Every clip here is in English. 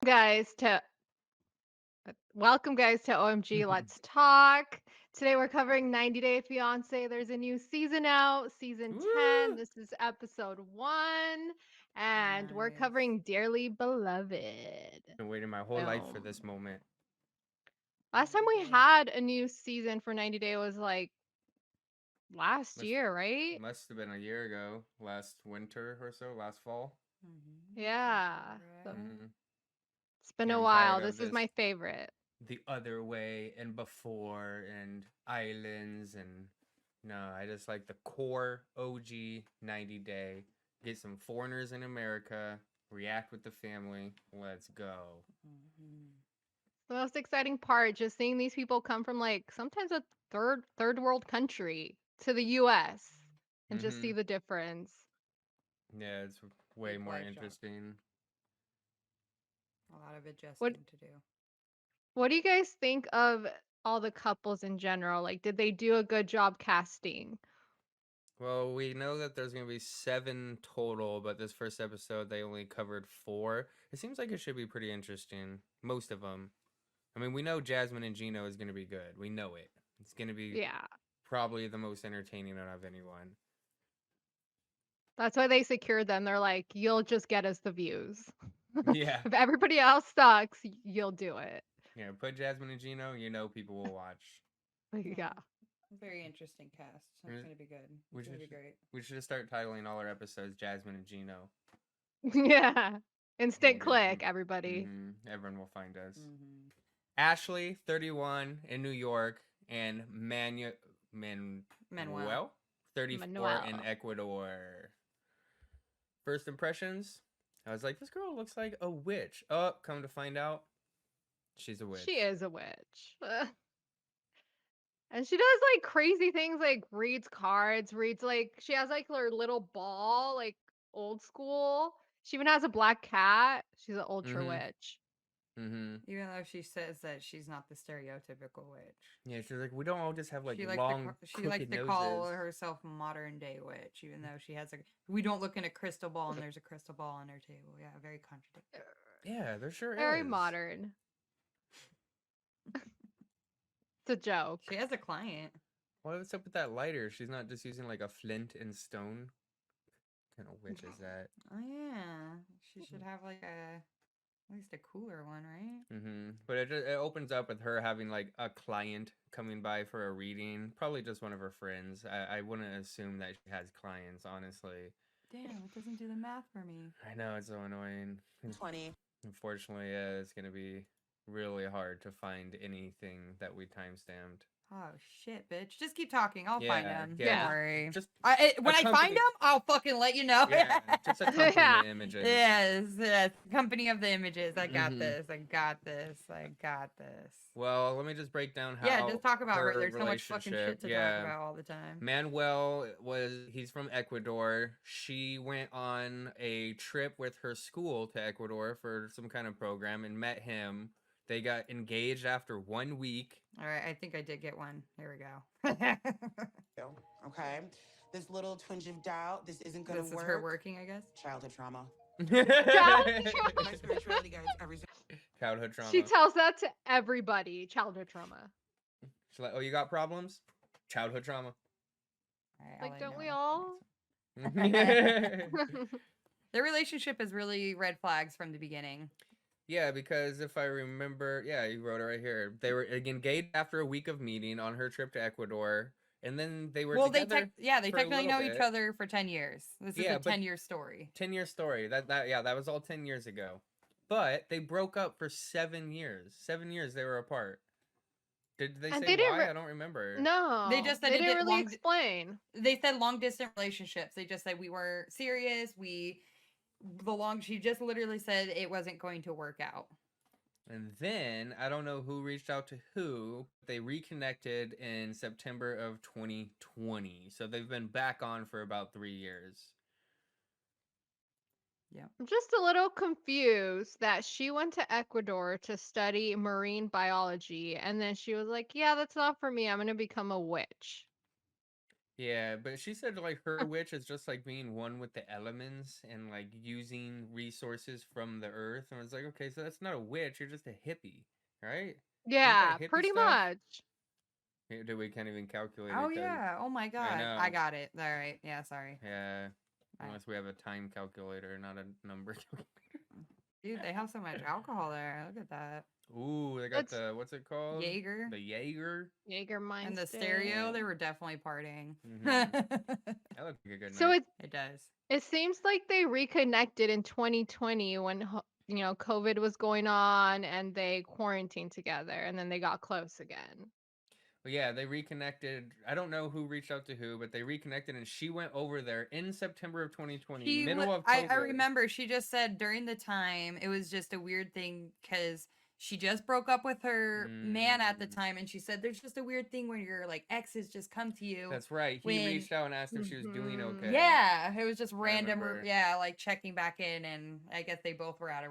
guys to Welcome guys to OMG Let's Talk. Today we're covering 90 Day Fiancé. There's a new season out, season 10. Woo! This is episode 1 and we're Nice. covering Dearly Beloved. Been waiting my whole life for Boom. this moment. Last time 90 we Day. had a new season for 90 Day was like last Must year, right? must have been a year ago, last winter or so, last fall. Sounds Yeah. about So right. Mm-hmm. it's been Yeah, a I'm while. tired of This is this. my favorite. The other way and before and islands and no, I just like the core OG 90 day. Get some foreigners in America, react with the family. Let's go. Mhm. The most exciting part, just seeing these people come from like sometimes a third world country to the US and just Mm-hmm. see the difference. Yeah, it's way Big more life shock. interesting. A lot of What adjusting to do. what do you guys think of all the couples in general? Like did they do a good job casting? Well, we know that there's going to be 7 total, but this first episode they only covered 4. It seems like it should be pretty interesting. Most of them. I mean, we know Jasmine and Gino is going to be good. We know it. It's going to be Yeah. probably the most entertaining out of anyone. That's why they secured them. They're like, you'll just get us the views. Yeah. If everybody else sucks, you'll do it. Yeah, put Jasmine and Gino, you know people will watch. Yeah. Very interesting cast. We It's gonna be good. we It's gonna should be great. we should just start titling all our episodes Jasmine and Gino. Yeah. We'll Instant get click, everybody. everyone will find us. Mm-hmm. Ashley, 31 in New York, and Manuel. Manuel, 34 in Manuel. Ecuador. First impressions, I was like, this girl looks like a witch. Oh, come to find out, she's a She witch. is a witch. And she does like crazy things like reads cards, reads like she has like her little ball, like old school. She even has a black cat. She's an ultra Mm-hmm. witch. Mm-hmm. Even though she says that she's not the stereotypical witch. Yeah, she's like, we don't all just have like She likes to long, she likes crooked to call noses. herself modern day witch, even though she has a. We don't look in a crystal ball and there's a crystal ball on her table. Yeah, very contradictory. Yeah, there sure Very is. modern. It's a She joke. has a client. What's up with that lighter? She's not just using like a flint and stone. What kind of witch is that? Oh yeah, she should have like a at least a cooler one, right? Mm-hmm. But it opens up with her having like a client coming by for a reading. Probably just one of her friends. I wouldn't assume that she has clients, honestly. Damn, it doesn't do the math for me. I know it's so annoying. 20. Unfortunately, yeah, it's gonna be really hard to find anything that we timestamped. Oh shit, bitch! Just keep talking. I'll find Yeah, them. yeah. Don't Yeah. worry. Just When I find accompany. them, I'll fucking let you know. Yeah, just accompany Yeah. the images. Yes. Company of the images. I got Mhm. this. I got this. I got this. Well, let me just break down how. Yeah, just talk about her her. There's so much fucking shit to talk Yeah. about all the time. Manuel he's from Ecuador. She went on a trip with her school to Ecuador for some kind of program and met him. They got engaged after 1 week. All right, I think I did get one. Here we go. Okay? This little twinge of doubt, this isn't gonna This is work. her working, I guess. Childhood trauma. Childhood My trauma. spirituality guides every Childhood trauma. She tells that to everybody. Childhood trauma. She's like, "Oh, you got problems? Childhood trauma." All right, Like, I'll let don't you we know all? Their relationship is really red flags from the beginning. Yeah, because if I remember, yeah, you wrote it right here. They were engaged after a week of meeting on her trip to Ecuador, and then they were Well, together. they for a technically little know each bit. other for 10 years. This is Yeah, a but 10-year story. 10-year story. That was all 10 years ago. But they broke up for 7 years. 7 years they were apart. Did they And say they didn't. why? I don't remember. They No, just said they it didn't did really explain. they said long distance relationships. They just said we weren't serious. She just literally said it wasn't going to work out. And then I don't know who reached out to who. They reconnected in September of 2020. So they've been back on for about 3 years. I'm just a little confused that she went to Ecuador to study marine biology, and then she was like, "Yeah, that's not for me. I'm gonna become a witch." Yeah, but she said like her witch is just like being one with the elements and like using resources from the earth. And I was like, okay, so that's not a witch. You're just a hippie, right? Isn't that Yeah, hippie pretty stuff? much. Dude, we can't even calculate Oh it because yeah. Oh my I god. I know. got it. All right. Yeah. Sorry. Yeah, I- unless we have a time calculator, not a number Dude, they have so much calculator. alcohol there. Look at that. Ooh, they got It's the what's it called? Jaeger The Jaeger. and the Jägermeister. stereo. They were definitely partying. Mm-hmm. That looked like a good So night. It does. it seems like they reconnected in 2020 when COVID was going on and they quarantined together and then they got close again. But yeah, they reconnected. I don't know who reached out to who, but they reconnected, and she went over there in September of 2020, middle of I COVID. remember she just said during the time it was just a weird thing because she just broke up with her man at the time, and she said there's just a weird thing when your like exes just come to you. That's right. He when- reached out and asked if she was doing Mhm. okay. Yeah, it was just random. remember. Yeah, like checking back in, and I guess they both were out of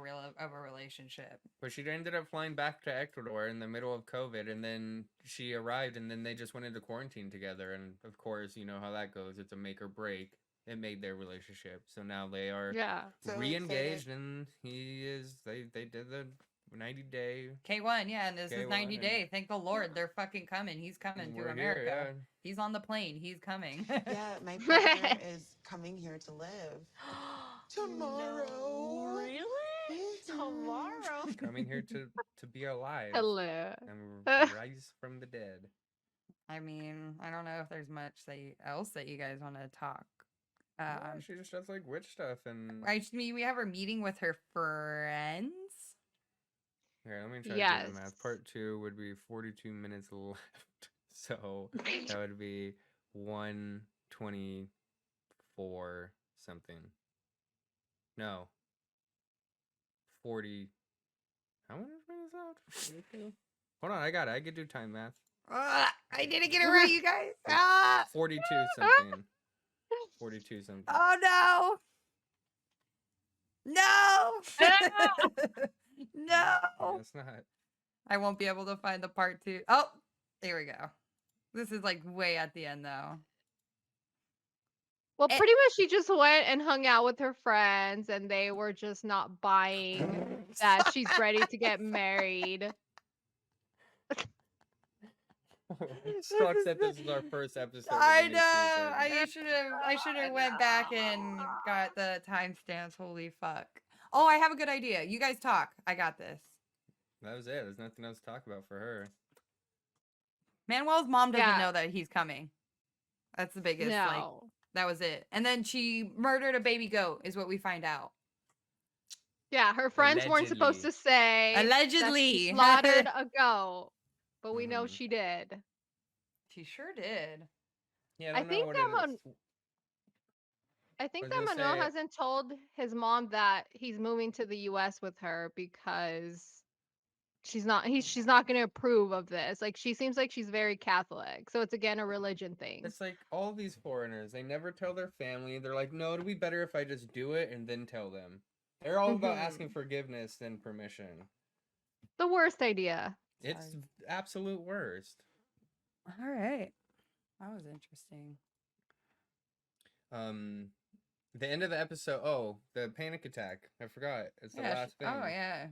a relationship. But she ended up flying back to Ecuador in the middle of COVID, and then she arrived, and then they just went into quarantine together. And of course, you know how that goes. It's a make or break. It made their relationship. So now they are Yeah. So re-engaged, excited. and they did the 90-day. K1, yeah, and this is K1 90 and- day. Thank the Lord, they're fucking coming. He's coming to We're America. here, He's on the plane. He's coming. Yeah, my partner is coming here to live tomorrow. No, really? Mhm. Tomorrow? yeah. Coming here to be alive Hello. and rise from the dead. I mean, I don't know if there's much else that you guys want to talk. Yeah, she just does like witch stuff and. I mean, we have her meeting with her friends. Here, let me try to do Yes. the math. Part 2 would be 42 minutes left. So that would be 124 something. No. 40. How many minutes left? 42? Hold on, I got it. I could do time math. I didn't get it right, you guys. Ah! 42 something. 42 something. Oh no! No! No! It's not. I won't be able to find the part 2. Oh, there we go. This is like way at the end though. Well, Eh. pretty much she just went and hung out with her friends and they were just not buying that she's ready to get married. Sucks is that the- this is our first episode. Of I the new know. season. I should have went back and got the timestamps. Holy fuck. Oh, I have a good idea. You guys talk. I got this. That was it. There's nothing else to talk about for her. Manuel's mom doesn't Yeah. know that he's coming. That's the biggest. Like No. that was it. And then she murdered a baby goat, is what we find out. Yeah, her friends weren't supposed Allegedly. to say that Allegedly. she slaughtered a goat, but we know Mhm. she did. She sure did. Yeah, I I don't know think what that it is. I think Was that gonna Manuel say- hasn't told his mom that he's moving to the US with her because she's not going to approve of this. Like she seems like she's very Catholic. So it's again a religion thing. It's like all these foreigners, they never tell their family. They're like, no, it'd be better if I just do it and then tell them. They're all about asking forgiveness and permission. The worst idea. It's Sorry. absolute worst. All right. That was interesting. The end of the episode. Oh, the panic attack. I forgot. It's the last thing. Oh yeah.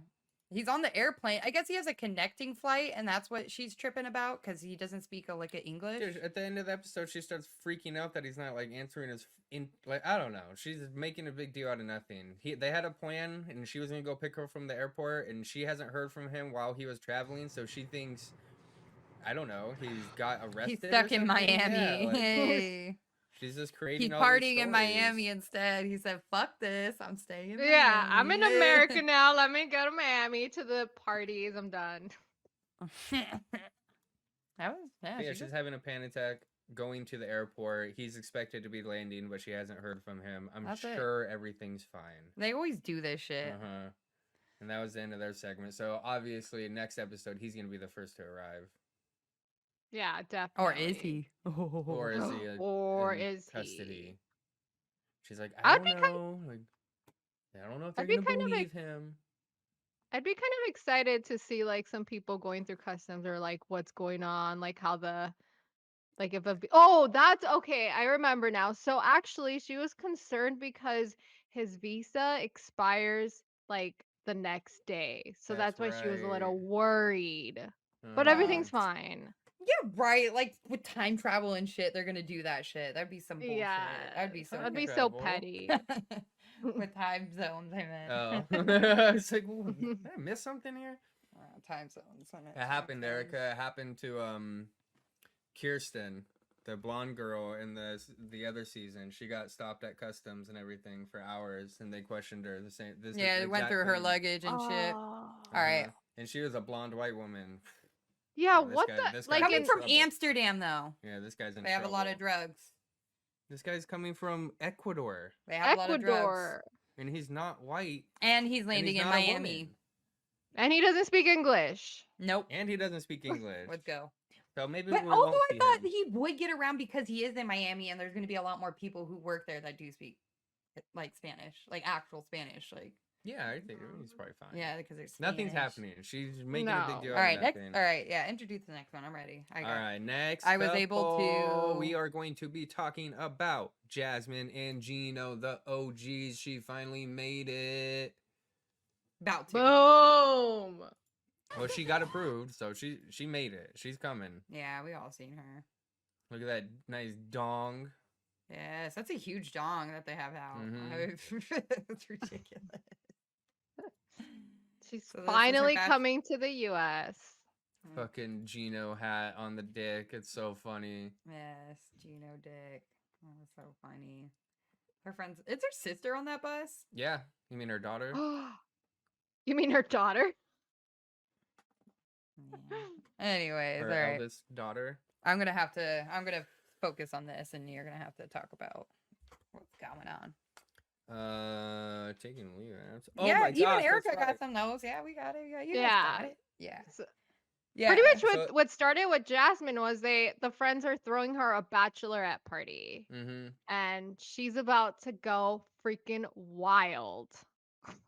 He's on the airplane. I guess he has a connecting flight, and that's what she's tripping about because he doesn't speak a lick of English. Dude, at the end of the episode, she starts freaking out that he's not like answering his like I don't know. She's making a big deal out of nothing. They had a plan, and she was gonna go pick her from the airport, and she hasn't heard from him while he was traveling, so she thinks I don't know. He's got arrested. He's stuck or in something? Miami. Yeah, like, Hey. she's just creating. He's all these partying in Miami stories. instead. He said, "Fuck this, I'm staying in Yeah, I'm in Miami." America now. Let me go to Miami to the parties. I'm done. That was Yeah, she she's just- having a panic attack going to the airport. He's expected to be landing, but she hasn't heard from him. I'm That's it. sure everything's fine. They always do this shit. Uh-huh. And that was the end of their segment. So obviously, next episode, he's gonna be the first to arrive. Yeah, definitely. Or is he? Or is he? Or in is he? custody? She's like, I'd I be don't know. Like, I don't know if they're I'd be gonna kind of believe him. I'd be kind of excited to see like some people going through customs or like what's going on, like how the Like if oh, that's okay. I remember now. So actually, she was concerned because his visa expires like the next day. So That's that's why she was a right. little worried. But Uh-huh. everything's fine. Yeah, right. Like with time travel and shit, they're gonna do that shit. That'd be some bullshit. Yeah. That'd be so That'd Time be weird. so travel. petty. With time zones, I meant. Oh. It's like, ooh, did I miss something here? Time zones. I meant It time happened, zones. Erica. It happened to Kirsten, the blonde girl in the other season. She got stopped at customs and everything for hours, and they questioned her the same. This Yeah, it went exact through her thing. luggage and shit. Oh. All right. And she was a blonde white woman. Yeah, This what guy, the this guy's like in Coming from trouble. Amsterdam, though, Yeah, this guy's in they have trouble. a lot of drugs. This guy's coming from Ecuador, They have a lot of drugs. Ecuador. and he's not white. And he's And landing he's in not a Miami. woman. And he doesn't speak English. Nope. And he doesn't speak English. Let's go. So maybe But we although won't I see thought him. he would get around because he is in Miami, and there's going to be a lot more people who work there that do speak like Spanish, like actual Spanish, like Yeah, I think he's probably fine. yeah, because there's Nothing's Spanish. happening. She's making a big No. deal All out right, of next. nothing. All right, yeah. Introduce the next one. I'm ready. I got. All right, next. I was able couple, to- We are going to be talking about Jasmine and Gino, the OGs. She finally made it. About to. Boom. Well, she got approved, so she made it. She's coming. Yeah, we all seen her. Look at that nice dong. Yes, that's a huge dong that they have out. Mhm. It's ridiculous. She's So this is her finally bach- coming to the US. Fucking Gino hat on the dick. It's so funny. Yes, Gino Dick. Oh, that's so funny. Her friends. It's her sister on that bus. Yeah, you mean her daughter? You mean her daughter? Yeah. Anyways, Her all right. eldest daughter. I'm gonna focus on this, and you're gonna have to talk about what's going on. Taking leave. Oh yeah, my even gosh, Erica that's got right. some notes. Yeah, we got it. You guys Yeah. got it. Yeah. So- Yeah. Pretty much So- what started with Jasmine was the friends are throwing her a bachelorette party. Mm-hmm. And she's about to go freaking wild.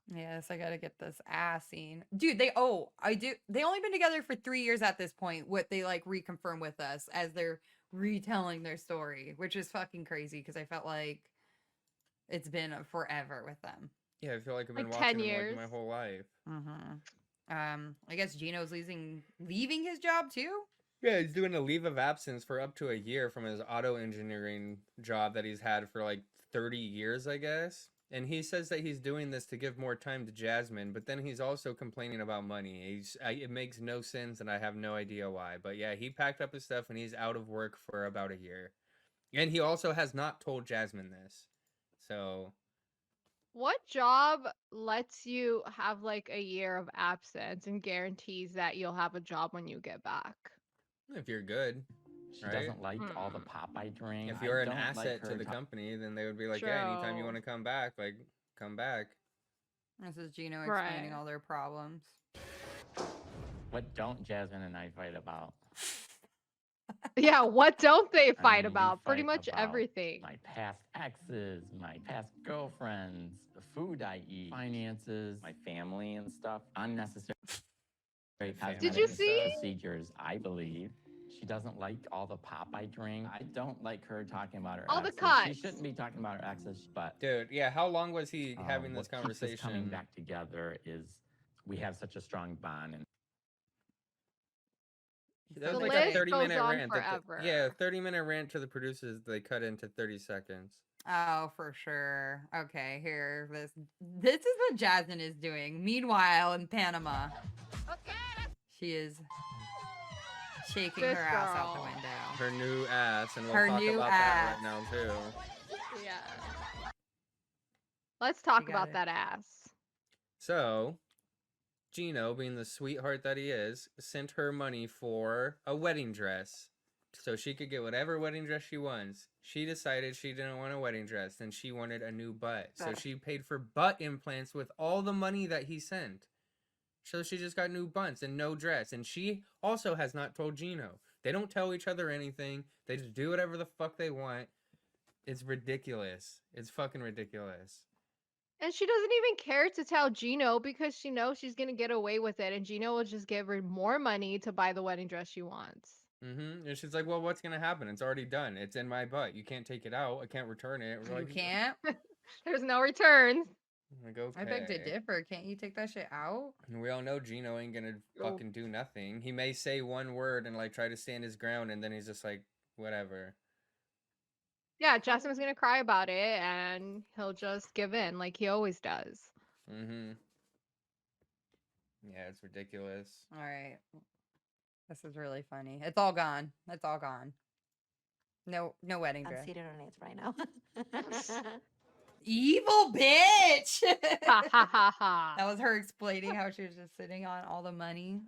Yes, I gotta get this ass scene. Dude, they only been together for 3 years at this point. What they like reconfirm with us as they're retelling their story, which is fucking crazy because I felt like it's been forever with them. Yeah, I feel like I've been Like watching 10 him years. like my whole life. I guess Gino's leaving his job too. Yeah, he's doing a leave of absence for up to a year from his auto engineering job that he's had for like 30 years, I guess. And he says that he's doing this to give more time to Jasmine, but then he's also complaining about money. It makes no sense, and I have no idea why. But yeah, he packed up his stuff and he's out of work for about a year. And he also has not told Jasmine this. So What job lets you have like a year of absence and guarantees that you'll have a job when you get back? if you're good, She right? doesn't like all the Popeye drink. If you're I an don't like asset to her the talk- company, then they would be like, yeah, anytime you True. want to come back, like, come back. This is Gino explaining Right. all their problems. What don't Jasmine and I fight about? Yeah, what don't they fight we about? Pretty fight much about everything. My past exes, my past girlfriends, the food I eat, finances, my family and stuff. Unnecessary Did you cosmetic see? procedures, I believe. She doesn't like all the Popeye drink. I don't like her talking about her All the exes. cuts. She shouldn't be talking about her exes, but Dude, yeah, how long was he having this what keeps us coming conversation? back together is we have such a strong bond, and That was The like list a 30 goes minute on rant. forever. Yeah, 30-minute rant to the producers. They cut into 30 seconds. Oh, for sure. Okay, here. This is what Jasmine is doing. Meanwhile, in Panama, she is shaking This her ass out the girl. window. Her new ass, and we'll Her talk new about ass. that right now too. Yeah. Let's talk got about it. that ass. So, Gino, being the sweetheart that he is, sent her money for a wedding dress. So she could get whatever wedding dress she wants. She decided she didn't want a wedding dress and she wanted a new butt. So Ugh. she paid for butt implants with all the money that he sent. So she just got new butts and no dress. And she also has not told Gino. They don't tell each other anything. They just do whatever the fuck they want. It's ridiculous. It's fucking ridiculous. And she doesn't even care to tell Gino because she knows she's going to get away with it. And Gino will just give her more money to buy the wedding dress she wants. And she's like, well, what's gonna happen? It's already done. It's in my butt. You can't take it out. I can't return it. We're You like, can't. There's no returns. I'm like, I beg to okay. differ. Can't you take that shit out? And we all know Gino ain't gonna Oh. fucking do nothing. He may say one word and like try to stand his ground, and then he's just like, whatever. Yeah, Jasmine's gonna cry about it, and he'll just give in like he always does. Mm-hmm. Yeah, it's ridiculous. All right. This is really funny. It's all gone. It's all gone. No wedding I'm dress. seated on it right now. Evil bitch. Ha ha ha ha. That was her explaining how she was just sitting on all the money.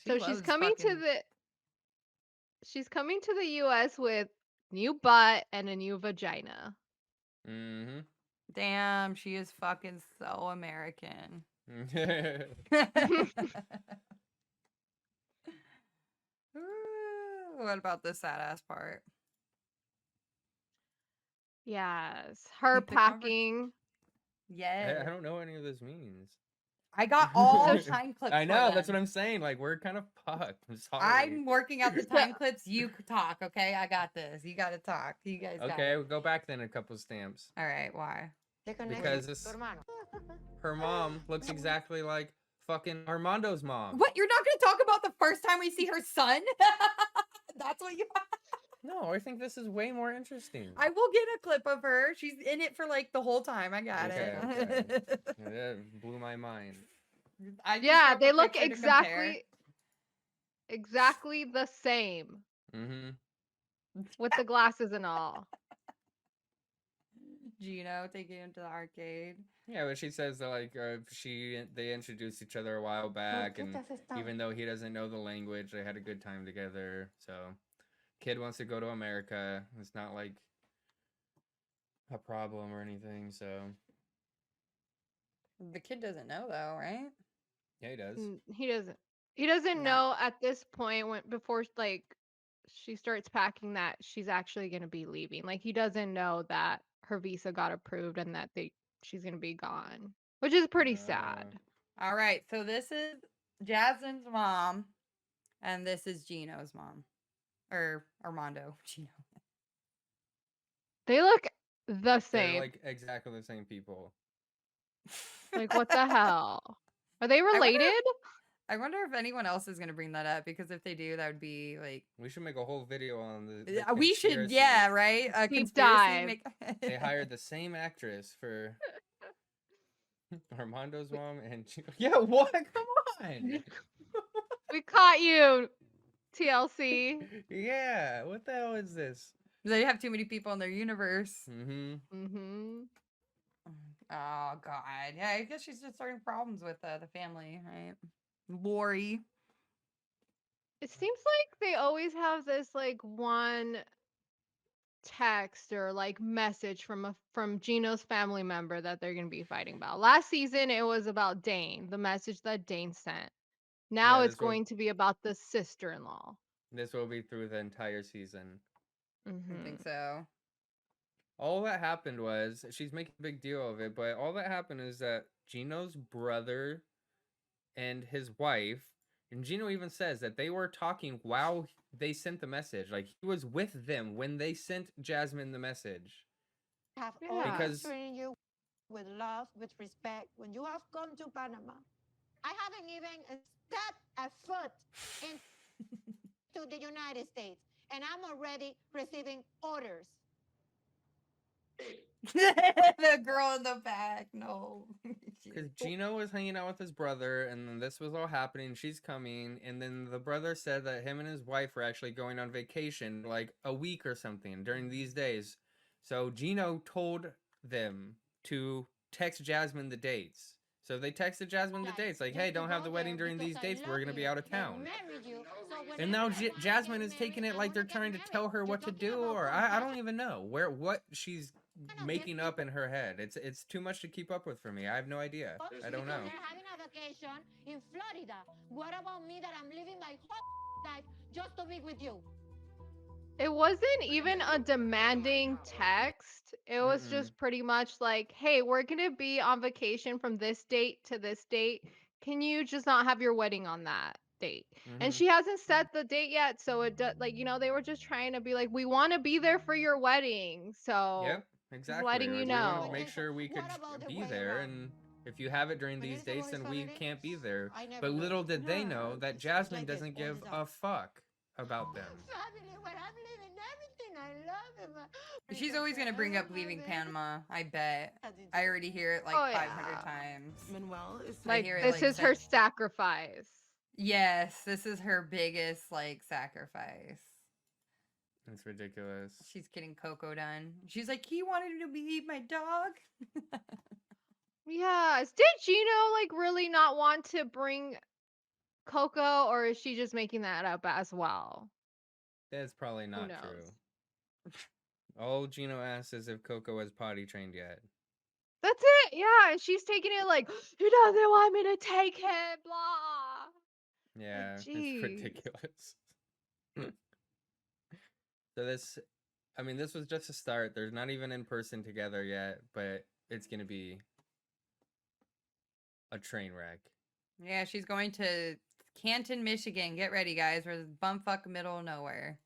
She So she's loves coming to fucking- the US with new butt and a new vagina. Mm-hmm. Damn, she is fucking so American. Ooh, what about the sad ass part? Yes, her The conver- packing. I Yeah. don't know what any of this means. I got all So the time clips. I for know, that's them. what I'm saying. Like, we're kind of fucked. I'm sorry. I'm working out the time clips. You talk, okay? I got this. You got to talk. You guys got Okay, it. we'll go back then a couple stamps. All right, why? Because this, her mom looks exactly like fucking Armando's mom. What? You're not going to talk about the first time we see her son? That's what you. No, I think this is way more interesting. I will get a clip of her. She's in it for like the whole time. I got Okay, it. That blew my mind. I just Yeah, wrote they the look picture to compare. exactly the same Mm-hmm. with the glasses and all. Gino taking him to the arcade. Yeah, but she says that like they introduced each other a while back, and even though he doesn't know the language, they had a good time together. So, kid wants to go to America. It's not like a problem or anything. So, The kid doesn't know though, right? yeah, he does. He doesn't. He doesn't No. know at this point before like she starts packing that she's actually gonna be leaving. Like he doesn't know that her visa got approved and that she's gonna be gone, which is pretty sad. All right, so this is Jasmine's mom, and this is Gino's mom, or Armando. Gino. They look the They're same. like exactly the same people. Like what the hell? Are they related? I wonder if anyone else is gonna bring that up, because if they do, that would be like We should make a whole video on the we should, conspiracy. yeah, right? A Deep conspiracy. dive. They hired the same actress for Armando's mom and yeah, what? Come on. We caught you, TLC. Yeah, what the hell is this? They have too many people in their universe. Mm-hmm. Mm-hmm. Oh God, yeah. I guess she's just starting problems with the family, right? Lori. It seems like they always have this like one text or like message from Gino's family member that they're gonna be fighting about. Last season it was about Dane, the message that Dane sent. Now Yeah, it's going to be about the sister-in-law. This will be through the entire season. I Mm-hmm. think so. All that happened was she's making a big deal of it, but all that happened is that Gino's brother and his wife, and Gino even says that they were talking while they sent the message. Like he was with them when they sent Jasmine the message. Have Yeah. always Because- treated you with love, with respect. When you have come to Panama, I haven't even stepped a foot into the United States, and I'm already receiving orders. The girl in the back. No. Because Gino was hanging out with his brother, and then this was all happening. She's coming, and then the brother said that him and his wife were actually going on vacation, like a week or something during these days. So Gino told them to text Jasmine the dates. So they texted Jasmine the dates, like, "Hey, don't have the wedding during these dates. We're gonna be out of town." And now Jasmine is taking it like they're trying to tell her what to do, or I don't even know what she's making up in her head. It's too much to keep up with for me. I have no idea. I don't know. They're having a vacation in Florida. What about me that I'm living my whole life just to be with you? It wasn't even a demanding text. It was Mm-mm. just pretty much like, hey, we're going to be on vacation from this date to this date. Can you just not have your wedding on that date. And Mhm. she hasn't set the date yet, so like, they were just trying to be like, "We want to be there for your wedding." So, Yep, just exactly. letting you Like we want to know. make sure we could What about the be way there, around? and if you have it during When these there's a dates, Boris then we family, can't be there. I never But go. little did they know No. that It's Jasmine like this doesn't all the give time. a fuck about them. Family, when I'm leaving everything, I love him. She's always gonna bring up leaving Panama. I bet. I already hear it like Oh 500 yeah. times. Manuel is I Like hear it this like is her said. sacrifice. Yes, this is her biggest like sacrifice. It's ridiculous. She's getting Coco done. She's like, he wanted to be my dog. Yes. Did Gino like really not want to bring Coco, or is she just making that up as well? That's probably Who not knows? true. All Gino asks is if Coco has potty trained yet. That's it. Yeah, and she's taking it like he doesn't want me to take him. Blah. Like, Yeah, it's jeez. ridiculous. So this was just a start. They're not even in person together yet, but it's gonna be a train wreck. Yeah, she's going to Canton, Michigan. Get ready, guys. We're bumfuck middle of nowhere.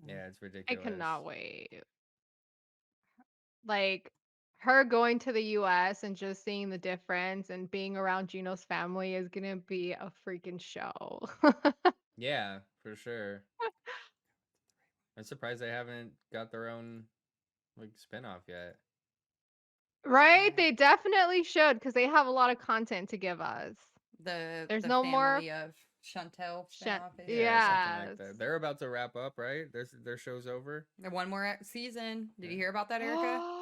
Yeah, it's I ridiculous. cannot wait. Like her going to the US and just seeing the difference and being around Gino's family is gonna be a freaking show. Yeah, for sure. I'm surprised they haven't got their own like spinoff yet. Right? Yeah. They definitely should because they have a lot of content to give us. The There's the no more family of Chantel shit. spinoff is Yeah, something like Yes. that. They're about to wrap up, right? Their show's over. one more season. Did you Yeah. hear about that, Erica?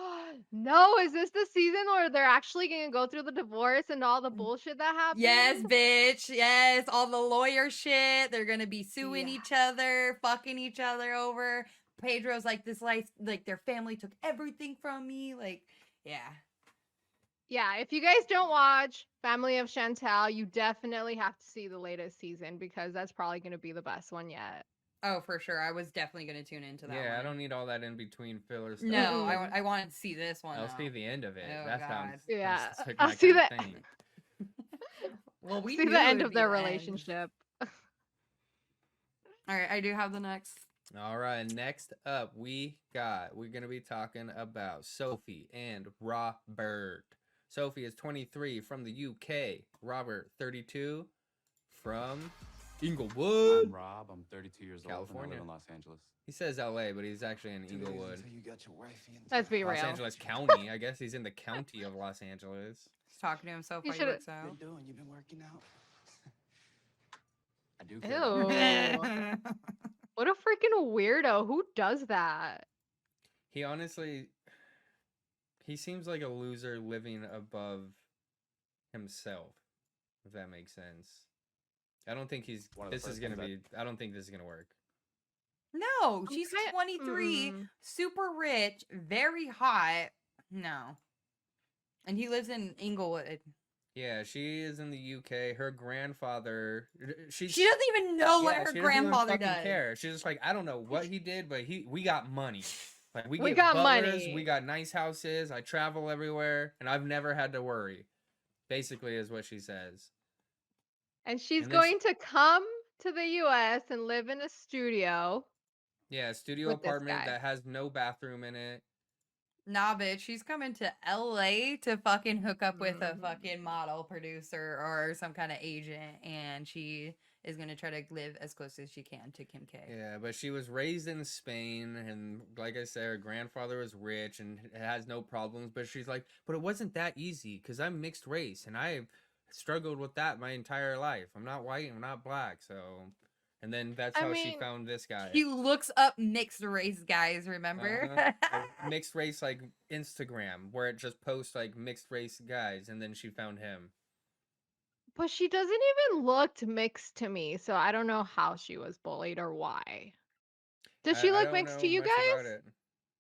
No, is this the season where they're actually gonna go through the divorce and all the Mm, bullshit that happened? Yes, bitch. Yes, all the lawyer shit. They're gonna be suing Yeah. each other, fucking each other over. Pedro's like this life, like their family took everything from me. Like, yeah. Yeah, if you guys don't watch Family of Chantal, you definitely have to see the latest season because that's probably gonna be the best one yet. Oh, for sure. I was definitely gonna tune into that Yeah, I one. don't need all that in between filler stuff. No, Mm-mm. I wanted to see this one. I'll see Though. the end of it. Oh, That God. Yeah, sounds like I'll my see kind of the thing. Well, we see knew the it end would of be their the end. relationship. All right, I do have the next. All right, next up we're gonna be talking about Sophie and Robert. Sophie is 23 from the UK. Robert, 32 from Inglewood. I'm Rob. I'm 32 years old and I California. live in Los Angeles. He says LA, but he's actually in 2 days Inglewood. until you got your wifey in Let's town. be Los real. Angeles County. I guess he's in the county of Los Angeles. He's talking to himself You while he should've- works Been out. doing? You been working out? I do care about Ew. What a freaking weirdo. Who does that? He honestly, he seems like a loser living above himself, if that makes sense. I don't think One of the this is first gonna things be, I don't think this is gonna work. No, I'm she's kinda- 23, super rich, very hot. No. And he lives in Inglewood. Yeah, she is in the UK. Her grandfather, She doesn't even know what yeah, her she doesn't even grandfather fucking does. care. She's just like, I don't know what he did, but we got money. Like we We get got butlers, money. we got nice houses. I travel everywhere, and I've never had to worry. Basically, is what she says. And she's And then going to come to the US and live in a studio. Yeah, a studio With this apartment guy. that has no bathroom in it. Nah, bitch, she's coming to LA to fucking hook up with a Mhm. fucking model producer or some kind of agent, and she is gonna try to live as close as she can to Kim K. Yeah, but she was raised in Spain, and like I said, her grandfather was rich and has no problems. But she's like, but it wasn't that easy because I'm mixed race, and I struggled with that my entire life. I'm not white, I'm not black, so. And then that's I how she mean, found this guy. He looks up mixed race guys, remember? A mixed race like Instagram, where it just posts like mixed race guys, and then she found him. But she doesn't even look mixed to me, so I don't know how she was bullied or why. Does she I look don't mixed know to you much about guys? it.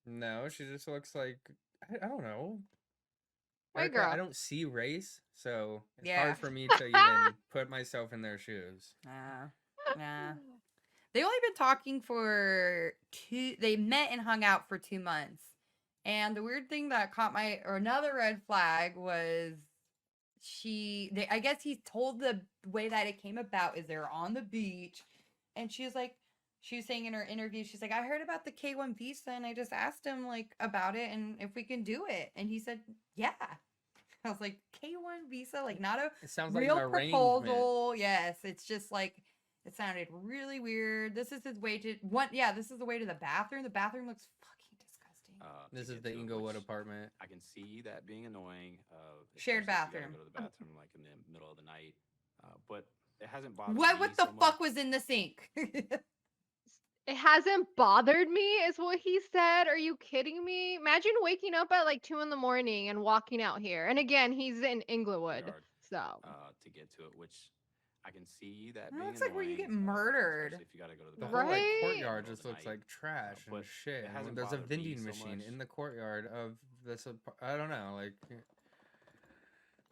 No, she just looks like I don't know. White Erica, girl. I don't see race, so it's Yeah. hard for me to even put myself in their shoes. Nah. They only been talking for they met and hung out for 2 months. And the weird thing that caught another red flag was I guess he told the way that it came about is they're on the beach, and she was saying in her interview, she's like, I heard about the K1 visa, and I just asked him like about it and if we can do it, and he said, yeah. I was like, K1 visa, like not a It sounds like an real arrangement. proposal. Yes, it's just like it sounded really weird. This is his way to this is the way to the bathroom. The bathroom looks fucking disgusting. to This is get the to it, Inglewood which apartment. I can see that being annoying. Shared Especially if you gotta bathroom. go to the bathroom like in the middle of the night. But it hasn't bothered What me the so fuck much. was in the sink? It hasn't bothered me, is what he said. Are you kidding me? Imagine waking up at like 2 in the morning and walking out here. And again, he's in Inglewood. Yard, So to get to it, which I can see that That being looks like where you annoying, get murdered. especially if you got to go to The the whole like Right? courtyard middle of just the looks night. like trash and But shit. it And hasn't there's a bothered me vending so machine much. in the courtyard of this. I don't know, like really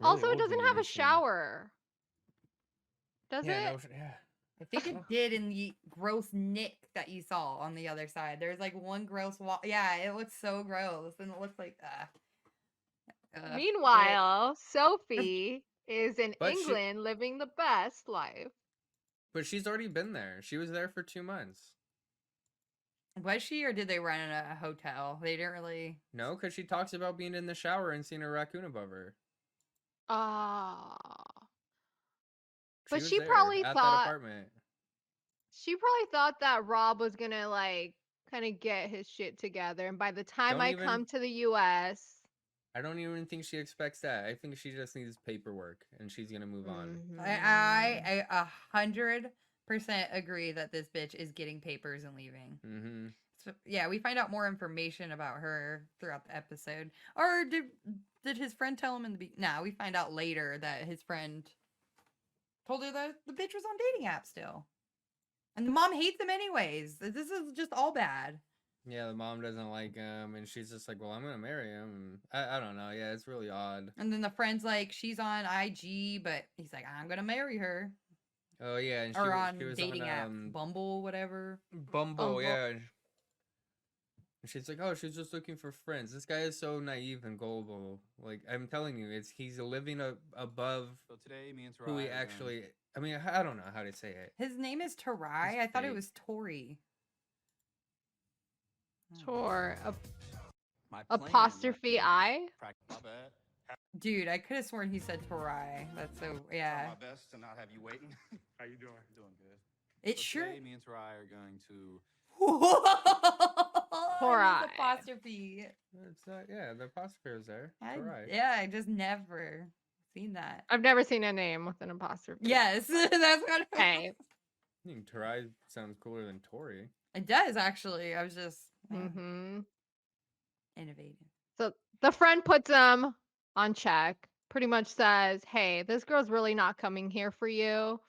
also, it old doesn't vending have a machine. shower. Does Yeah, it? no, yeah. I think it did in the gross nick that you saw on the other side. There's like one gross wall. Yeah, it looks so gross, and it looks like Meanwhile, Sophie is in But she, England living the best life. but she's already been there. She was there for 2 months. Was she, or did they run in a hotel? They didn't really. No, because she talks about being in the shower and seeing a raccoon above her. Ah. She But was she there probably at that thought apartment. that Rob was gonna like kind of get his shit together, and by the time Don't I even. come to the US, I don't even think she expects that. I think she just needs paperwork and she's gonna move on. mhm. I 100% agree that this bitch is getting papers and leaving. Mm-hmm. So, yeah, we find out more information about her throughout the episode. Or did his friend tell him in the Nah, we find out later that his friend told her that the bitch was on dating apps still. And the mom hates him anyways. This is just all bad. Yeah, the mom doesn't like him, and she's just like, "Well, I'm gonna marry him." And I don't know. Yeah, it's really odd. And then the friend's like, she's on IG, but he's like, I'm gonna marry her. Oh yeah, and Or she on was dating on app, Bumble, whatever. Bumble, yeah. And she's like, "Oh, she's just looking for friends." This guy is so naive and gullible. Like I'm telling you, he's living above So today, me and who he Tarai are going- actually. I mean, I don't know how to say it. His name is Tarai. He's I thought it fake. was Tori. Tor My plan, apostrophe my I. My bad. Dude, I could have sworn he said Tarai. That's so yeah. My best to not have you waiting. How you doing? Doing good. It So sure. Today, me and Tarai are going to. Tarai. Tarai. Apostrophe. It's yeah, the apostrophe is there. It's alright. Yeah, I just never seen that. I've never seen a name with an apostrophe. Yes, that's what. Hey. I think Tarai sounds cooler than Tori. It does actually. I was just Mm-hmm. innovative. So the friend puts him on check. Pretty much says, "Hey, this girl's really not coming here for you.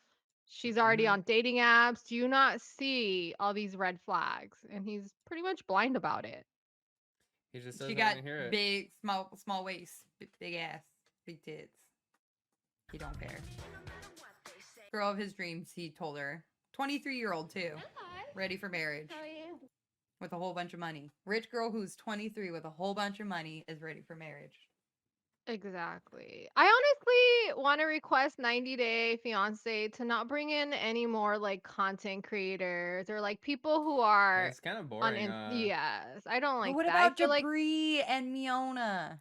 She's already Mhm. on dating apps. Do you not see all these red flags?" And he's pretty much blind about it. He just She doesn't got want to hear it. big, small waist, big ass, big tits. He don't care. Girl of his dreams, he told her. 23-year-old too, ready for marriage How are you? with a whole bunch of money. Rich girl who's 23 with a whole bunch of money is ready for marriage. Exactly. I honestly want to request 90 Day Fiance to not bring in any more like content creators or like people who Yeah, are it's kind of on boring. yes. I don't But like what that. I about feel like Jabri and Miona?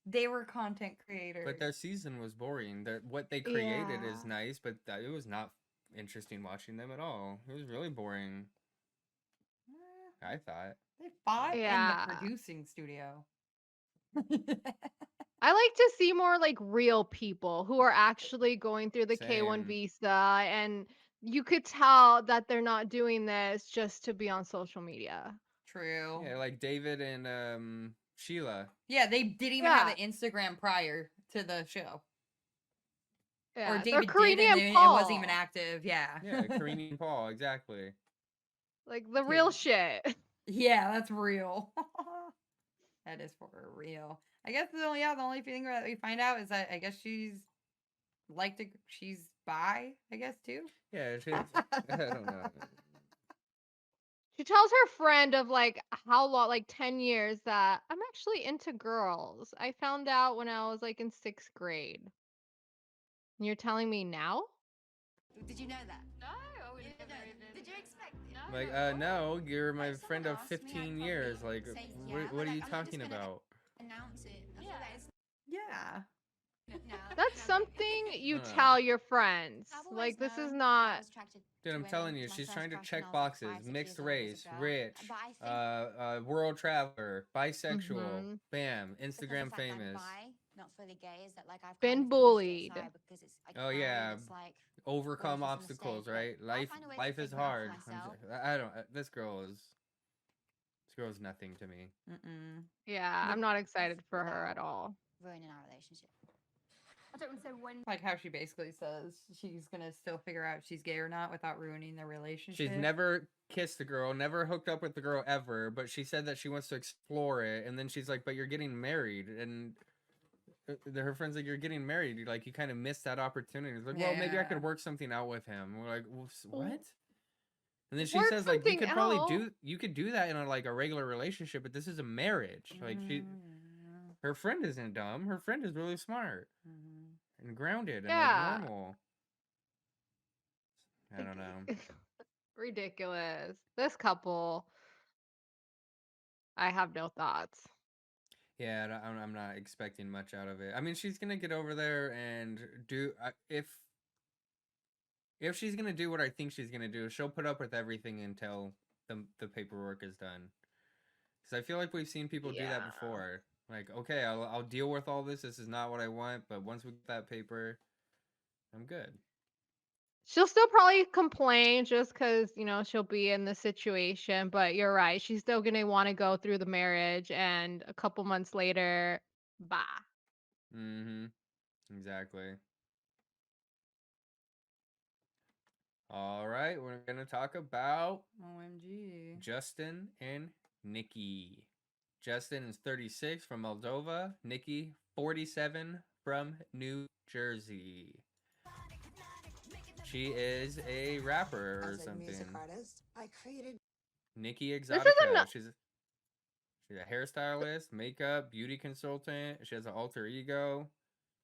They were content creators. But their season was boring. What they created is Yeah. nice, but it was not interesting watching them at all. It was really boring. I thought. They fought Yeah. in the producing studio. I like to see more like real people who are actually going through the K1 Same. visa, and you could tell that they're not doing this just to be on social media. True. Yeah, like David and Sheila. Yeah, they didn't even have an Instagram prior to the show. Yeah. Or Or David did Karini and and then it Paul. wasn't even active. Yeah. Yeah, Karini and Paul, exactly. Like the real Dude. shit. Yeah, that's real. That is for real. I guess the only thing that we find out is that I guess she's bi, I guess too. Yeah, I don't know. She tells her friend of like how long, like 10 years, that I'm actually into girls. I found out when I was like in 6th grade. You're telling me now? Did you know that? No, I would You have never didn't. even. Did you expect it? No. Like, no, you're my If friend someone of asked me, I'd 15 probably years. Like, say what, yeah, what but are you I'm not just talking gonna about? announce it. I feel Yeah. that it's Yeah. now. That's No, something you Uh, tell your friends. I've always Like, this is known that I not. was attracted Dude, to I'm women. telling you, My she's first trying to crush when check I was like boxes. 5, 6 Mixed years old was a race, girl. rich, But I think world traveler, bisexual. Mhm. Bam, because the Instagram fact I'm famous. bi, not fully gay, is that like I've kind Been of pushed it bullied. aside because I Oh worry yeah, it's like, overcome what if it's a obstacles, mistake? right? But I'll Life, find a way to life is figure it out for hard. myself. I don't. This girl is nothing to me. Mm-mm. Yeah, But I'm not excited for her Without at all. ruining our relationship. I don't know when. like how she basically says she's gonna still figure out if she's gay or not without ruining their relationship. She's never kissed a girl, never hooked up with the girl ever, but she said that she wants to explore it, and then she's like, "But you're getting married," and her friends like, "You're getting married. You kind of missed that opportunity." It's like, "Well, maybe I could Yeah. work something out with him." We're like, well, Well, "What?" And then she work says, like, "You something could probably out. you could do that in a regular relationship, but this is a marriage." Like her friend isn't dumb. Her friend is really smart and grounded and like Yeah. normal. I don't know. Ridiculous. This couple, I have no thoughts. Yeah, I'm not expecting much out of it. I mean, she's gonna get over there and do if she's gonna do what I think she's gonna do, she'll put up with everything until the paperwork is done. Because I feel like we've seen people do that Yeah. before. Like, okay, I'll deal with all this. This is not what I want, but once we get that paper, I'm good. She'll still probably complain just because, she'll be in the situation. But you're right. She's still going to want to go through the marriage. And a couple months later, bye. Mm-hmm. Exactly. All right, we're gonna talk about OMG. Justin and Nikki. Justin is 36 from Moldova. Nikki, 47 from New Jersey. She is a rapper or As a something. music artist, I created. Nikki This is Exotica. She's a hairstylist, makeup, beauty consultant. She has an alter ego.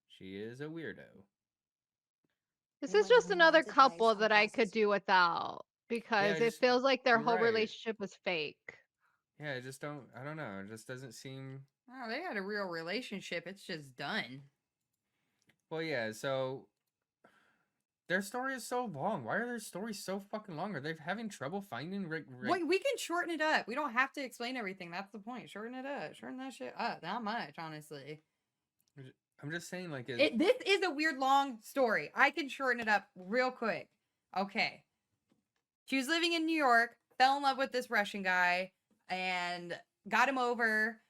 She is a weirdo. This is Anyone just who another wants advice couple on that I could plastic do without Yeah, because it just feels like their you're whole right. relationship is fake. Yeah, I don't know. It just doesn't seem. Oh, they had a real relationship. It's just done. Well, yeah, so their story is so long. Why are their stories so fucking long? Are they having trouble finding We can shorten it up. We don't have to explain everything. That's the point. Shorten it up. Shorten that shit up. Not much, honestly. I'm just saying, like, This is a weird long story. I can shorten it up real quick. Okay. She was living in New York, fell in love with this Russian guy, and got him over.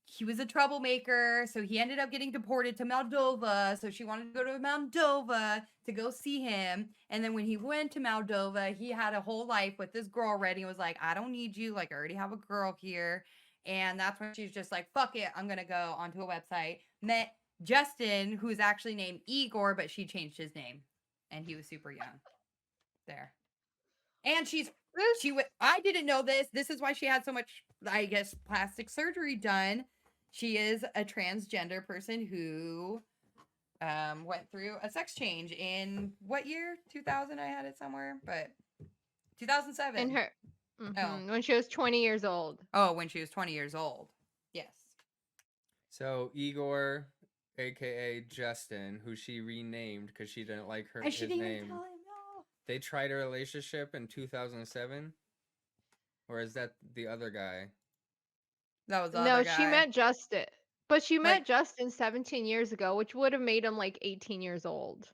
He was a troublemaker, so he ended up getting deported to Moldova. So she wanted to go to Moldova to go see him. And then when he went to Moldova, he had a whole life with this girl already and was like, I don't need you. Like, I already have a girl here. And that's when she's just like, fuck it. I'm going to go onto a website. Met Justin, who's actually named Igor, but she changed his name. And he was super young. There. And I didn't know this. This is why she had so much, I guess, plastic surgery done. She is a transgender person who went through a sex change in what year? 2000, I had it somewhere, but 2007. In her, when she was 20 years old. Oh, when she was 20 years old. Yes. So Igor, aka Justin, who she renamed because she didn't like And she his didn't name. even tell him, no. They tried a relationship in 2007, or is that the other guy? That was the No, other she guy. met Justin. But she met But Justin 17 years ago, which would have made him like 18 years old.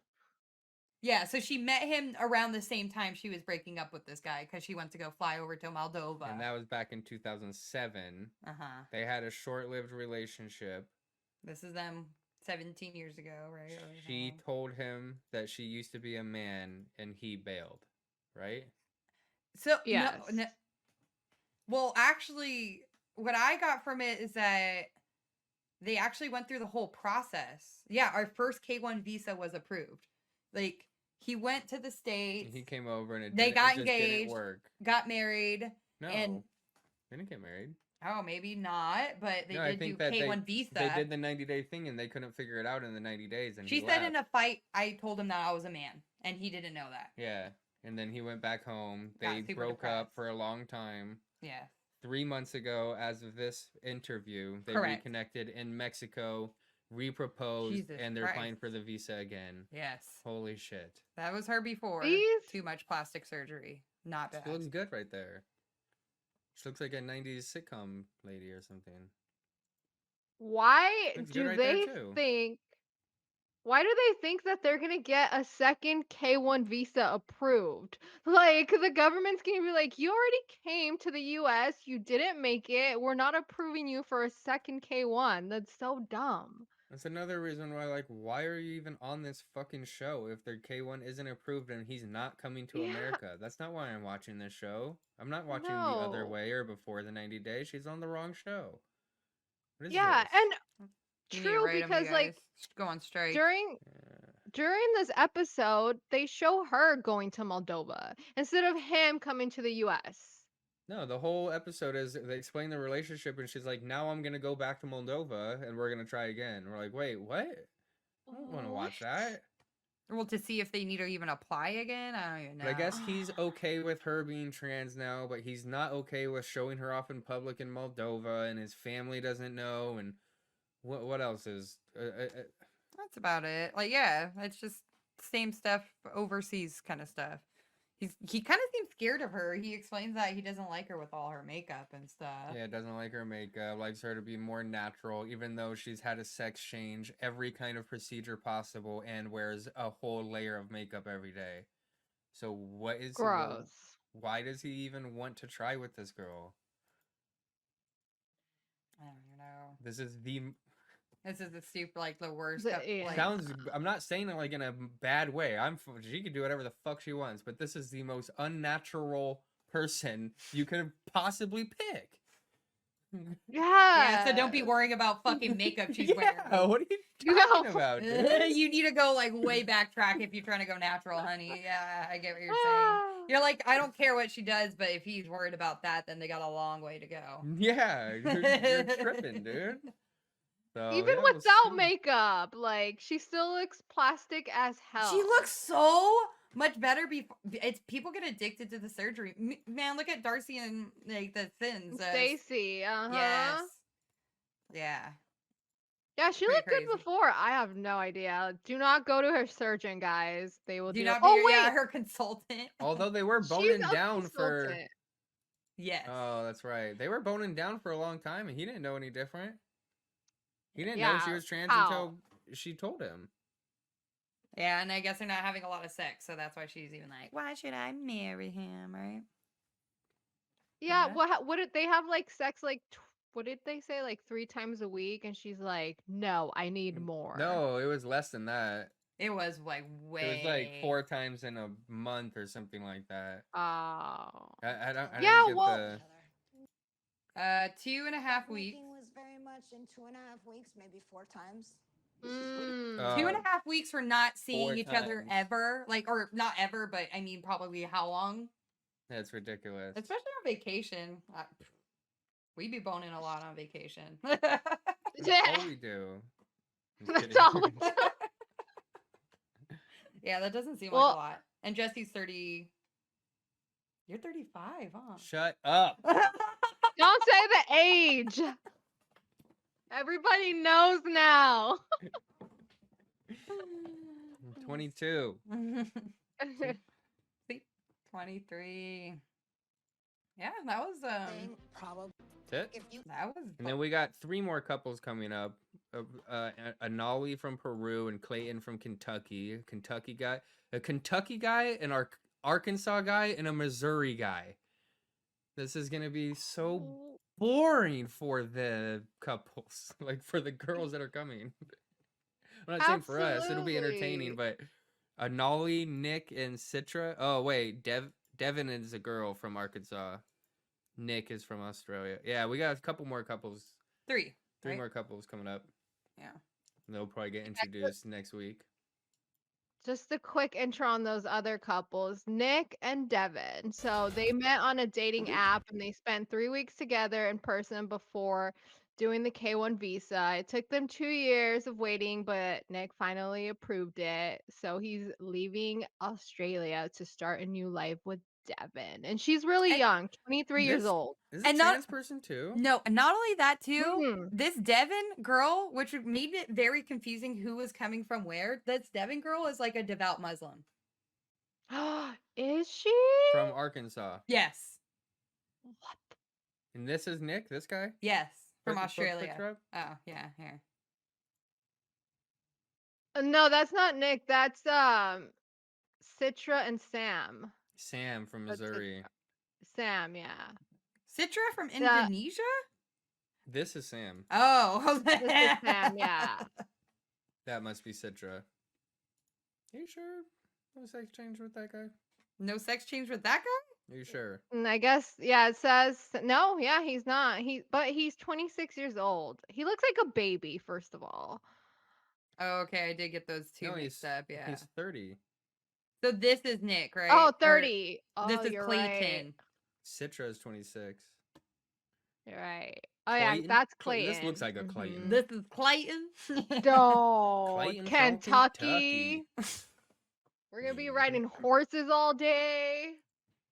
yeah, so she met him around the same time she was breaking up with this guy because she went to go fly over to Moldova. And that was back in 2007. Uh-huh. They had a short-lived relationship. This is them 17 years ago, right? She told him that she used to be a man and he bailed, right? So, Yes. no, well, actually, what I got from it is that they actually went through the whole process. Yeah, our first K1 visa was approved. Like, he went to the States. And he came over and They got it just engaged. didn't work. Got married. No, And they didn't get married. Oh, maybe not, but they No, I did do think that K1 they visa. did the 90-day thing and they couldn't figure it out in the 90 days and She he said in left. a fight, I told him that I was a man, and he didn't know that. Yeah. And then he went back home. They Got super broke up depressed. for a long time. Yeah. 3 months ago, as of this interview, they Correct. reconnected in Mexico, reproposed, Jesus and they're Christ. applying for the visa again. Yes. Holy shit. That was her before. These Too much plastic surgery. Not She bad. looks good right there. She looks like a 90s sitcom lady or something. why Looks good do right there, they too. think why do they think that they're gonna get a second K1 visa approved? Like the government's gonna be like, you already came to the US, you didn't make it, we're not approving you for a second K1. That's so dumb. That's another reason why, like, why are you even on this fucking show if their K1 isn't approved and he's not coming to Yeah, America? That's not why I'm watching this show. I'm not watching The Other no. Way or Before the 90 Days. She's on the wrong show. What is Yeah, this? and You need to true write them, you because like guys. Go on strike. during during this episode, they show her going to Moldova instead of him coming to the US. No, the whole episode is they explain the relationship and she's like, now I'm gonna go back to Moldova and we're gonna try again. We're like, wait, what? I don't want to What? watch that. Well, to see if they need to even apply again? I don't even know. But I guess he's okay with her being trans now, but he's not okay with showing her off in public in Moldova, and his family doesn't know. And what else is? That's about it. Like, yeah, it's just same stuff, overseas kind of stuff. He kind of seems scared of her. He explains that he doesn't like her with all her makeup and stuff. Yeah, doesn't like her makeup, likes her to be more natural, even though she's had a sex change, every kind of procedure possible, and wears a whole layer of makeup every day. So what is Gross. why does he even want to try with this girl? I don't even know. This is the This is the super, like, the worst. Yeah. sounds. I'm not saying it like in a bad way. She can do whatever the fuck she wants, but this is the most unnatural person you could possibly pick. Yeah, so don't be Yeah. worrying about fucking makeup she's Yeah, wearing. what are you No. talking about, dude? You need to go, like, way backtrack if you're trying to go natural, honey. Yeah, I get what you're saying. Ah. You're like, I don't care what she does, but if he's worried about that, then they got a long way to go. Yeah, you're tripping, dude. So, Even yeah, we'll without see. makeup, like she still looks plastic as hell. She looks so much better before. It's people get addicted to the surgery. Man, look at Darcy and like the Sins. Stacy. Uh huh. Yes. Yeah. Yeah, she Pretty looked good crazy. before. I have no idea. Do not go to her surgeon, guys. They will Do do. not Oh be wait, yeah, her consultant. Although they were she's boning a down for. consultant. Yes. Oh, that's right. They were boning down for a long time, and he didn't know any different. He didn't know she Yeah, was trans how? until she told him. Yeah, and I guess they're not having a lot of sex, so that's why she's even like, why should I marry him, right? Yeah. Yeah. What did they have like sex like? What did they say like 3 times a week? And she's like, no, I need more. No, it was less than that. It was like way. It was like 4 times in a month or something like that. Oh. I don't. I Yeah, didn't get well- the. 2.5 weeks. Making was very much in 2.5 weeks, maybe 4 times. Mm. 2.5 weeks for not seeing 4 each other times. ever, like, or not ever, but I mean, probably how long? That's ridiculous. Especially on vacation. We be boning a lot on vacation. That's all we do. Just That's kidding. all we do. Yeah, that doesn't seem Well- like a lot. And Jesse's 30. You're 35, huh? Shut up. Don't say the age. Everybody knows now. I'm 22. See? 23. Yeah, that was Thing, probably. That's it. If you that was And then we got 3 more couples coming up. Anali from Peru and Clayton from Kentucky. A Kentucky guy, an Arkansas guy, and a Missouri guy. This is gonna be so boring for the couples, like for the girls that are coming. I'm not saying for us; it'll be entertaining. But Anali, Nick, and Citra. Oh wait, Devin is a girl from Arkansas. Nick is from Australia. Yeah, we got a couple more couples. 3. 3 right? more couples coming up. Yeah. They'll probably get introduced next week. just a quick intro on those other couples, Nick and Devin. So they met on a dating app and they spent 3 weeks together in person before doing the K1 visa. It took them 2 years of waiting, but Nick finally approved it. So he's leaving Australia to start a new life with Devin. And she's really And young, 23 years This old. is a and not trans person too. no, and not only that too, Mm. this Devin girl, which made it very confusing who was coming from where. This Devin girl is like a devout Muslim. Is she? From Arkansas. Yes. What? And this is Nick, this guy? Yes. From Put the Australia. picture up. Oh, yeah, here. No, that's not Nick. That's Citra and Sam. Sam from That's Missouri. Sam, yeah. Citra from The Indonesia? This is Sam. Oh. this is Sam, yeah. That must be Citra. Are you sure? No sex change with that guy? No sex change with that guy? Are you sure? And I guess yeah, it says no, yeah, he's not. But he's 26 years old. He looks like a baby, first of all. Oh, okay, I did get those two No, mixed up, yeah. He's 30. So this is Nick, right? Oh, Or 30. this Oh, is you're Clayton. right. Citra is 26. You're right. Oh yeah, Clayton? that's This looks Clayton. like a Clayton. This is Clayton. Don't. Clayton from Kentucky. Kentucky. We're gonna be Yeah. riding horses all day.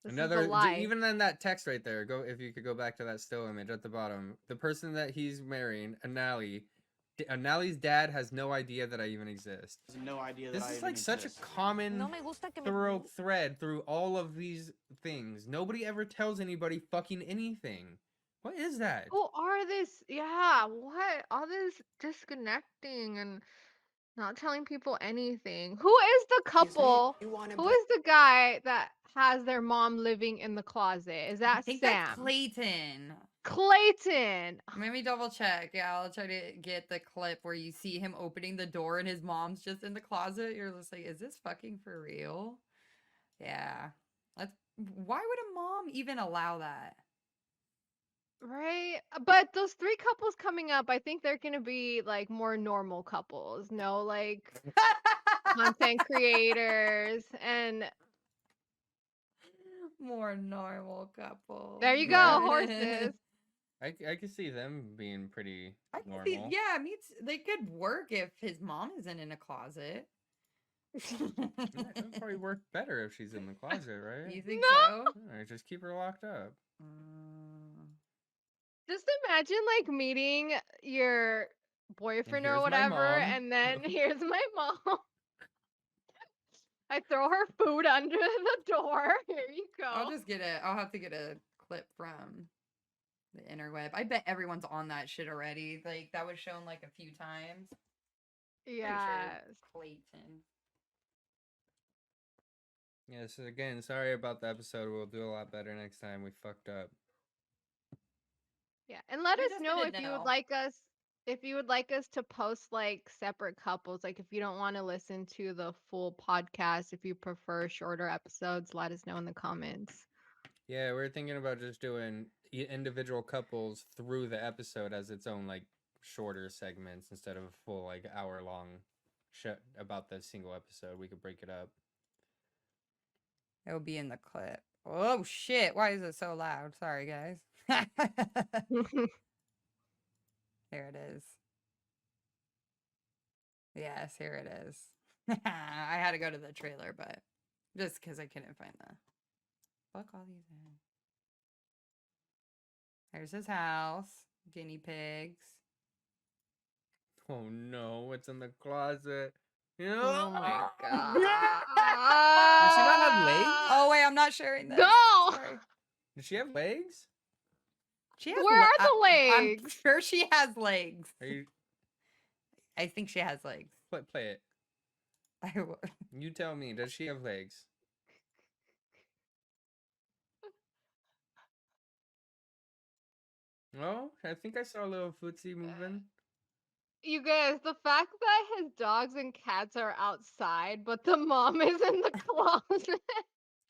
This is the Another, life. even in that text right there, go if you could go back to that still image at the bottom. The person that he's marrying, Anali's dad has no idea that I even exist. No idea that This I is even like such a exist. common thorough thread through all of these things. Nobody ever tells anybody fucking anything. What is that? Who are this? Yeah, what? All this disconnecting and not telling people anything. Who is the couple? Who is the guy that has their mom living in the closet? Is I that think Sam? that's Clayton. Clayton. Let me double check. Yeah, I'll try to get the clip where you see him opening the door and his mom's just in the closet. You're just like, is this fucking for real? Yeah. Why would a mom even allow that? Right? But those three couples coming up, I think they're gonna be like more normal couples. No, like content creators. And More normal couple. there you go, Yeah. horses. I could see them being pretty I can normal. see, yeah, they could work if his mom isn't in a closet. Yeah, it would probably work better if she's in the closet, right? You think No. so? Alright, just keep her locked up. Just imagine like meeting your boyfriend or here's my whatever, mom. and then here's my mom. I throw her food under the door. Here you go. I'll have to get a clip from the interweb. I bet everyone's on that shit already. Like that was shown like a few times. Pretty sure Yes. it's Clayton. Yes, again, sorry about the episode. We'll do a lot better next time. We fucked up. Yeah, and let We us just know didn't if you know. would like us to post like separate couples. Like if you don't want to listen to the full podcast, if you prefer shorter episodes, let us know in the comments. Yeah, we're thinking about just doing individual couples through the episode as its own like shorter segments instead of a full like hour long shit about the single episode. We could break it up. It'll be in the clip. Oh shit! Why is it so loud? Sorry, guys. Here it is. Yes, here it is. I had to go to the trailer, but just because I couldn't find the. Fuck all these in. There's his house. Guinea pigs. Oh no, what's in the closet? Oh my god. Does she not have legs? Oh wait, I'm not sharing this. No. Sorry. Does she have legs? She has Where are the I'm legs? sure she has legs. Are you I think she has legs. play it? I will. You tell me. Does she have legs? No, I think I saw a little footsie moving. You guys, the fact that his dogs and cats are outside, but the mom is in the closet.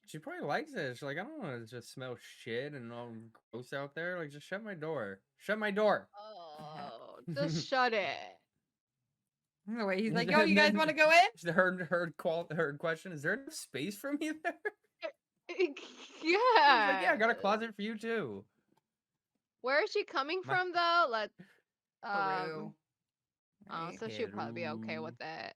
She probably likes it. She's like, I don't want to just smell shit and all gross out there. Like, just shut my door. Shut my door. Oh, just shut it. The way he's like, "Yo, you guys want to go in?" Her question: is there enough space for me there? He's like, yeah, I got a Yeah. closet for you too. Where is she coming My from though? Peru. Oh, Right? so she'll probably be okay Peru. with it.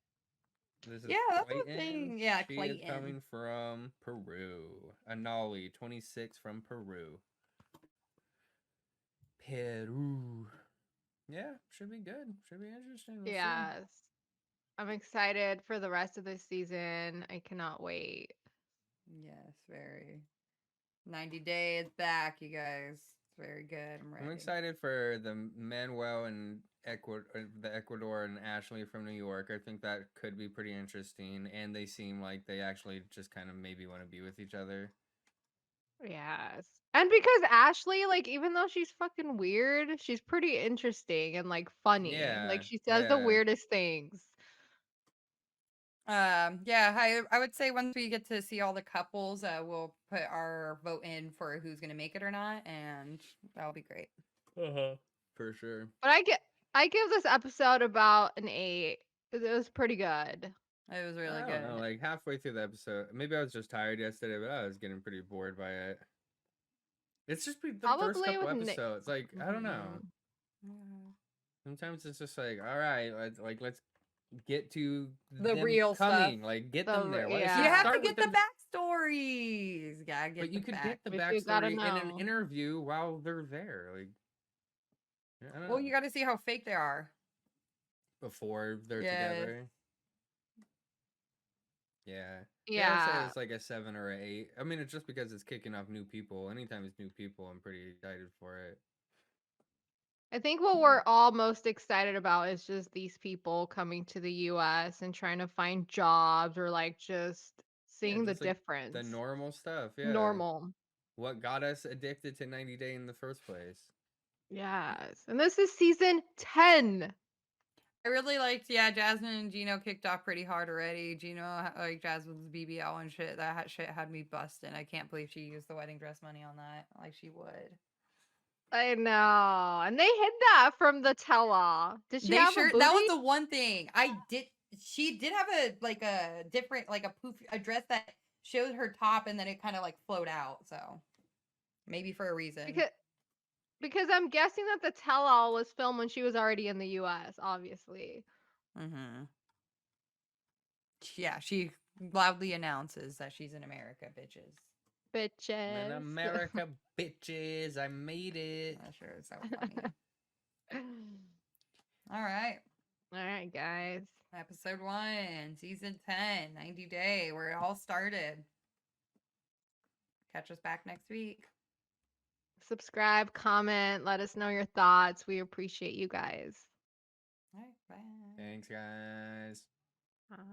This is Yeah, that's the Clayton. thing. Yeah, She is Clayton. coming from Peru. Anali, 26 from Peru. Peru. Yeah, should be good. Should be interesting. We'll see. Yes. I'm excited for the rest of this season. I cannot wait. Yes, very. 90 Day is back, you guys. It's very good. I'm ready. I'm excited for the Manuel and the Ecuador and Ashley from New York. I think that could be pretty interesting, and they seem like they actually just kind of maybe want to be with each other. Yes. And because Ashley, like, even though she's fucking weird, she's pretty interesting and like funny. Yeah, Like she says the yeah. weirdest things. Yeah, I would say once we get to see all the couples, we'll put our vote in for who's gonna make it or not, and that'll be great. For sure. But I give this episode about an 8. It was pretty good. It was really I good. don't know, like halfway through the episode, maybe I was just tired yesterday, but I was getting pretty bored by it. It's just the first Probably couple with episodes. Like, I don't know. Mhm. Sometimes it's just like, all right, let's get to The them real stuff. coming. Like, get them there. Why does she You have to start with get the them- backstories. Yeah, get But you the could back. get the But you gotta backstory in an know. interview while they're there. Like, I don't Well, know. you got to see how fake they are. Before they're Yes. together. Yeah. I'd say Yeah. it's like a 7 or an 8. I mean, it's just because it's kicking off new people. Anytime it's new people, I'm pretty excited for it. I think what we're all most excited about is just these people coming to the US and trying to find jobs or like just seeing the just like difference. the normal stuff. Yeah. Normal. What got us addicted to 90 Day in the first place. Yes. And this is season 10. I really liked, Jasmine and Gino kicked off pretty hard already. Gino, like Jasmine's BBL and shit, shit had me busting. I can't believe she used the wedding dress money on that like she would. I know. And they hid that from the tell-all. Did she have a booty? That was the one thing. She did have a different, a dress that showed her top and then it kind of like flowed out. So maybe for a reason. Because I'm guessing that the tell-all was filmed when she was already in the US, obviously. Mm-hmm. Yeah, she loudly announces that she's in America, bitches. Bitches. In America, bitches, I made it. That sure is so funny. All right. All right, guys. Episode 1, season 10, 90 Day, where it all started. Catch us back next week. Subscribe, comment, let us know your thoughts. We appreciate you guys. All right, bye. Thanks, guys.